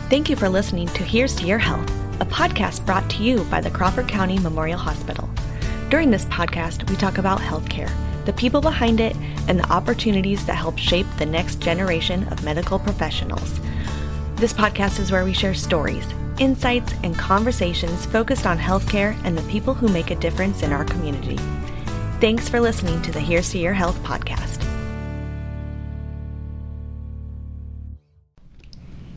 Thank you for listening to Here's to Your Health, a podcast brought to you by the Crawford County Memorial Hospital. During this podcast, we talk about healthcare, the people behind it, and the opportunities that help shape the next generation of medical professionals. This podcast is where we share stories, insights, and conversations focused on healthcare and the people who make a difference in our community. Thanks for listening to the Here's to Your Health podcast.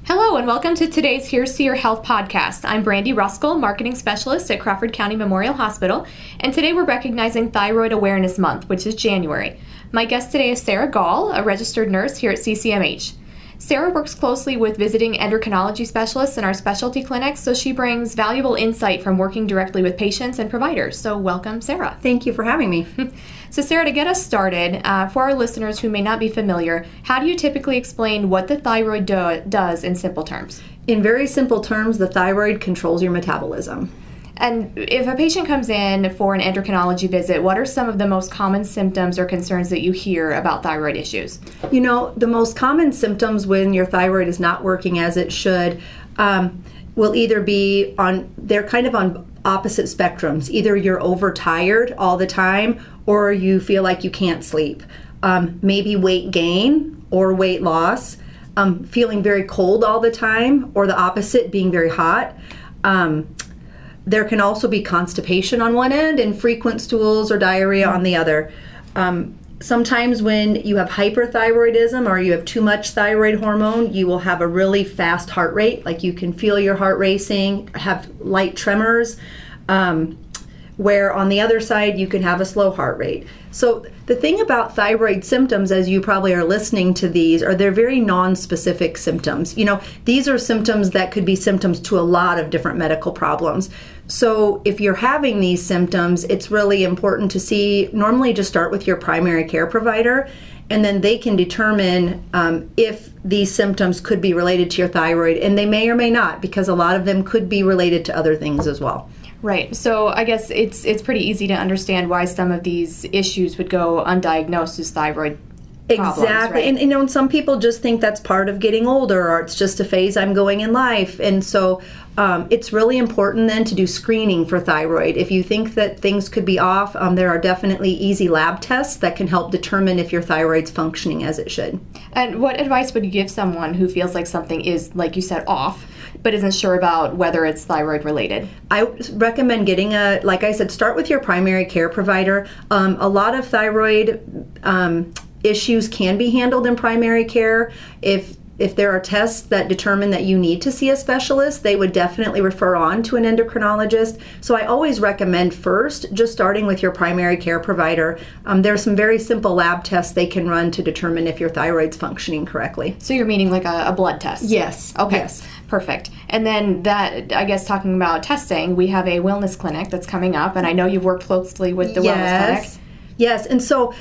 Hello and welcome to today's Here's to Your Health podcast. I'm Brandi Ruskell, Marketing Specialist at Crawford County Memorial Hospital, and today we're recognizing Thyroid Awareness Month, which is January. My guest today is Sara Gaul, a registered nurse here at CCMH. Sara works closely with visiting endocrinology specialists in our specialty clinics, so she brings valuable insight from working directly with patients and providers. So welcome, Sara. Thank you for having me. So Sara, to get us started, for our listeners who may not be familiar, how do you typically explain what the thyroid does in simple terms? In very simple terms, the thyroid controls your metabolism. And if a patient comes in for an endocrinology visit, what are some of the most common symptoms or concerns that you hear about thyroid issues? You know, the most common symptoms when your thyroid is not working as it should will either be they're kind of on opposite spectrums. Either you're overtired all the time or you feel like you can't sleep. Maybe weight gain or weight loss, feeling very cold all the time, or the opposite, being very hot. There can also be constipation on one end and frequent stools or diarrhea on the other. Sometimes when you have hyperthyroidism or you have too much thyroid hormone, you will have a really fast heart rate, like you can feel your heart racing, have light tremors, where on the other side you can have a slow heart rate. So the thing about thyroid symptoms, as you probably are listening to these, are they're very non-specific symptoms. You know, these are symptoms that could be symptoms to a lot of different medical problems. So if you're having these symptoms, it's really important to normally just start with your primary care provider, and then they can determine if these symptoms could be related to your thyroid, and they may or may not, because a lot of them could be related to other things as well. Right. So I guess it's pretty easy to understand why some of these issues would go undiagnosed as thyroid problems, exactly. Right? And some people just think that's part of getting older, or it's just a phase I'm going in life. And so it's really important then to do screening for thyroid. If you think that things could be off, there are definitely easy lab tests that can help determine if your thyroid's functioning as it should. And what advice would you give someone who feels like something is, like you said, off, but isn't sure about whether it's thyroid related? I recommend getting like I said, start with your primary care provider. A lot of thyroid issues can be handled in primary care. If there are tests that determine that you need to see a specialist, they would definitely refer on to an endocrinologist. So I always recommend first just starting with your primary care provider. There are some very simple lab tests they can run to determine if your thyroid's functioning correctly. So you're meaning like a blood test? Yes. Okay. Yes. Perfect. And then that, I guess, talking about testing, we have a wellness clinic that's coming up, and I know you've worked closely with the wellness clinic. Yes. And so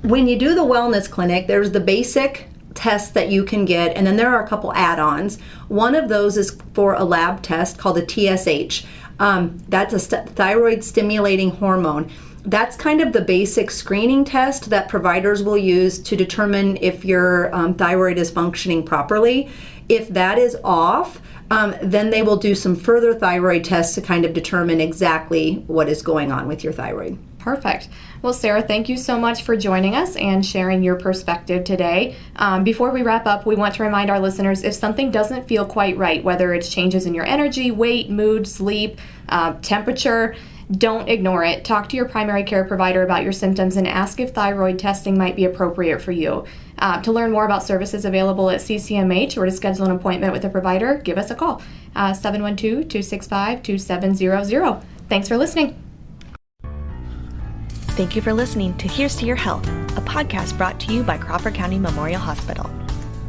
when you do the wellness clinic, there's the basic tests that you can get, and then there are a couple add-ons. One of those is for a lab test called a TSH. That's a thyroid stimulating hormone. That's kind of the basic screening test that providers will use to determine if your thyroid is functioning properly. If that is off, then they will do some further thyroid tests to kind of determine exactly what is going on with your thyroid. Perfect. Well, Sara, thank you so much for joining us and sharing your perspective today. Before we wrap up, we want to remind our listeners, if something doesn't feel quite right, whether it's changes in your energy, weight, mood, sleep, temperature, don't ignore it. Talk to your primary care provider about your symptoms and ask if thyroid testing might be appropriate for you. To learn more about services available at CCMH or to schedule an appointment with a provider, give us a call, 712-265-2700. Thanks for listening. Thank you for listening to Here's to Your Health, a podcast brought to you by Crawford County Memorial Hospital.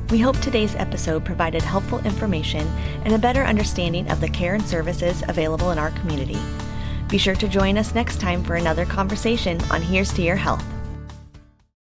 We hope today's episode provided helpful information and a better understanding of the care and services available in our community. Be sure to join us next time for another conversation on Here's to Your Health.